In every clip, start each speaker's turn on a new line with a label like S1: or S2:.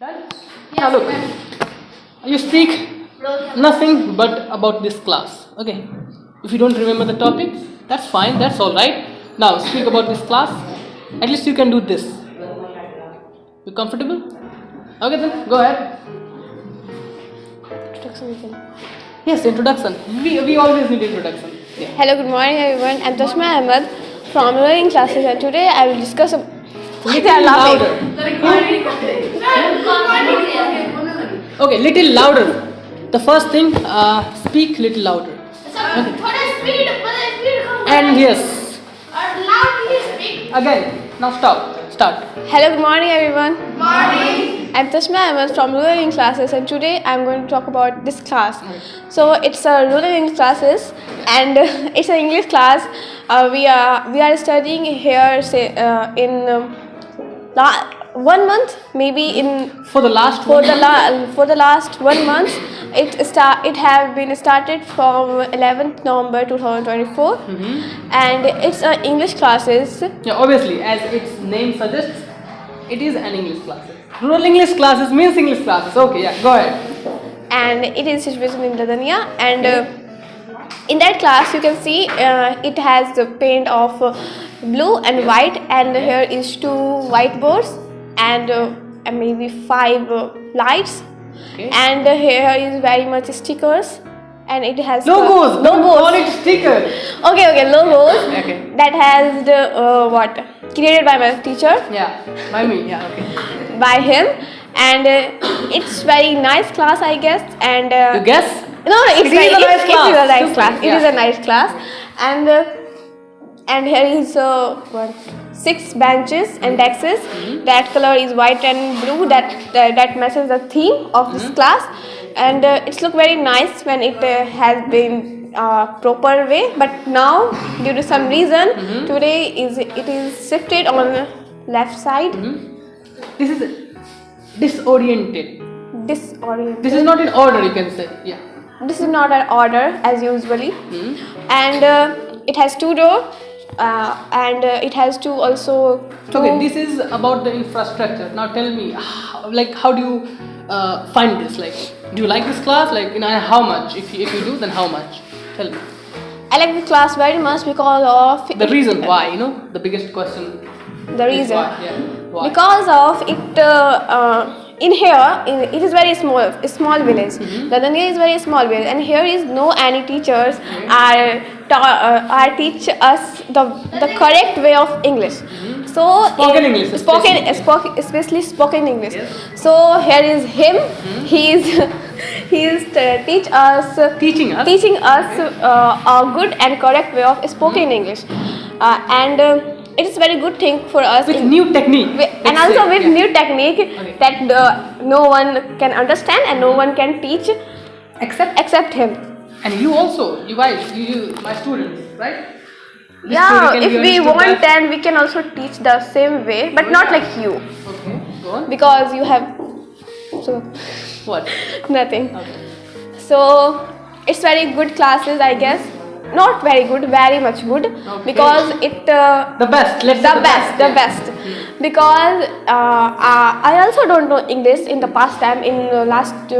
S1: Done? Now look, you speak nothing but about this class. Okay. If you don't remember the topic, that's fine. That's all right. Now speak about this class. At least you can do this. You comfortable? Okay then, go ahead. Yes, introduction. We always need introduction. Yeah.
S2: Hello, good morning everyone. I'm Tashma Ahmed from learning classes and today I will discuss
S1: Little louder. Okay, little louder. The first thing, speak little louder. Okay. And yes. Again. Now stop. Start.
S2: Hello, good morning everyone.
S3: Morning.
S2: I'm Tashma Ahmed from rural English classes and today I'm going to talk about this class. So it's a rural English classes and it's an English class. We are studying here in 1 month, maybe in
S1: For the last
S2: for the last 1 month. It have been started from 11th November 2024 and it's a English classes.
S1: Yeah, obviously, as its name suggests, it is an English classes. Rural English classes means English classes. Okay, yeah, go ahead.
S2: And it is situated in Ladania and in that class you can see it has the paint of blue and white and here is 2 whiteboards and maybe 5 lights.
S1: Okay.
S2: And here is very much stickers and it has
S1: Logos. Don't call it sticker.
S2: okay logos
S1: Okay.
S2: that has the what created by my teacher,
S1: Yeah, by me. Yeah, okay.
S2: by him, and it's very nice class I guess. And
S1: You guess?
S2: no, it's
S1: It is a nice class.
S2: It is a nice
S1: Super,
S2: class. It
S1: yeah.
S2: is a nice class, and here is 6 benches and desks. That color is white and blue. That matches the theme of this class, and it's look very nice when it has been proper way. But now, due to some reason, today it is shifted on left side.
S1: This is disoriented.
S2: Disoriented.
S1: This is not in order, you can say. Yeah.
S2: This is not an order as usually, and it has 2 doors, and it has also 2.
S1: Okay, this is about the infrastructure. Now tell me, how do you find this? Like, do you like this class? Like, how much? If you do, then how much? Tell me.
S2: I like the class very much because of
S1: The reason why, the biggest question.
S2: the
S1: is
S2: reason.
S1: why. Yeah. Why?
S2: Because of it. In here, it is very small village. Ladania is very small village, and here is no any teachers are teach us the correct way of English. So
S1: Spoken English,
S2: especially spoken English.
S1: Yes.
S2: So here is him. He is teaching us a good and correct way of spoken English, and it is very good thing for us
S1: With new technique.
S2: and
S1: let's
S2: also
S1: say.
S2: with
S1: Yeah.
S2: new technique
S1: Okay.
S2: that no one can understand and no one can teach except him.
S1: And you also, you guys, my students, right? This
S2: Yeah,
S1: theory can
S2: if
S1: be
S2: we
S1: understood
S2: want,
S1: by-
S2: then we can also teach the same way, but not like you,
S1: Okay, go on.
S2: because you have so
S1: What?
S2: nothing.
S1: Okay.
S2: So it's very good classes, I guess. Not very good, very much good,
S1: Okay.
S2: because it.
S1: The best. Let's say
S2: The
S1: yeah.
S2: best, because I also don't know English in the past time. In the last,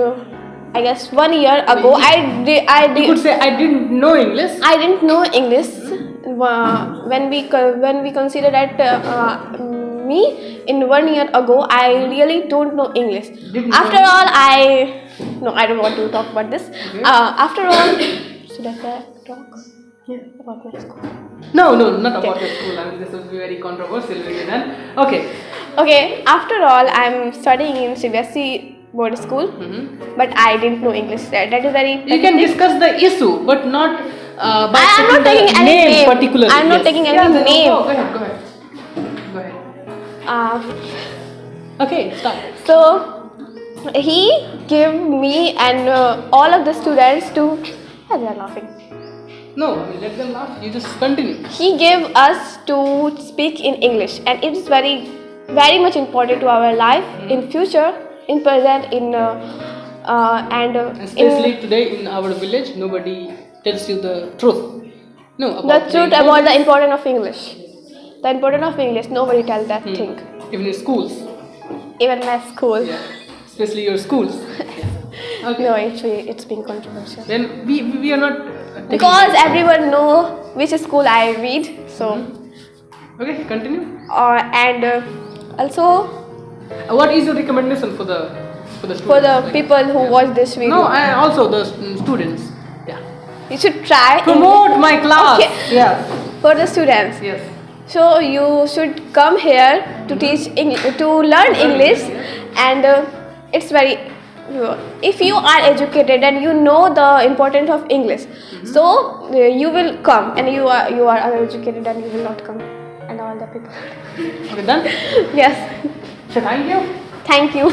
S2: I guess 1 year ago,
S1: You could say I didn't know English.
S2: I didn't know English when we consider that me in 1 year ago I really don't know English.
S1: Didn't know
S2: After all, I don't want to talk about this.
S1: Okay.
S2: After all, should I talk about my school?
S1: No, not about your school. I mean, this would be very controversial. Then, okay.
S2: Okay, after all, I'm studying in CBSE board school, but I didn't know English. That is very.
S1: You can discuss the issue, but not by
S2: I am not
S1: taking
S2: taking
S1: the
S2: any
S1: name
S2: name.
S1: particularly.
S2: I am not taking any
S1: then
S2: name.
S1: Go ahead. Okay, start.
S2: So he gave me and all of the students to. Why they are laughing?
S1: No, I mean, let them laugh. You just continue.
S2: He gave us to speak in English, and it is very, very much important to our life in future, in present, in and
S1: Especially today in our village, nobody tells you the truth. No,
S2: the
S1: about
S2: truth about the importance of English. The importance of English, nobody tells that thing.
S1: Even in schools.
S2: Even my school.
S1: Yeah. especially your schools. Okay.
S2: No, it's been controversial.
S1: Then we are not taking
S2: Because everyone know which school I read, so
S1: Okay, continue.
S2: and also
S1: What is your recommendation for the students?
S2: for the people who watch this video,
S1: No, and also the students. Yeah.
S2: you should try
S1: Promote my class.
S2: Okay.
S1: Yeah.
S2: for the students.
S1: Yes.
S2: So you should come here to teach to learn English, and it's very. If you are educated and you know the importance of English, so you will come, and you are uneducated and you will not come, and all the people.
S1: Okay, done.
S2: Yes,
S1: So thank you.
S2: thank you.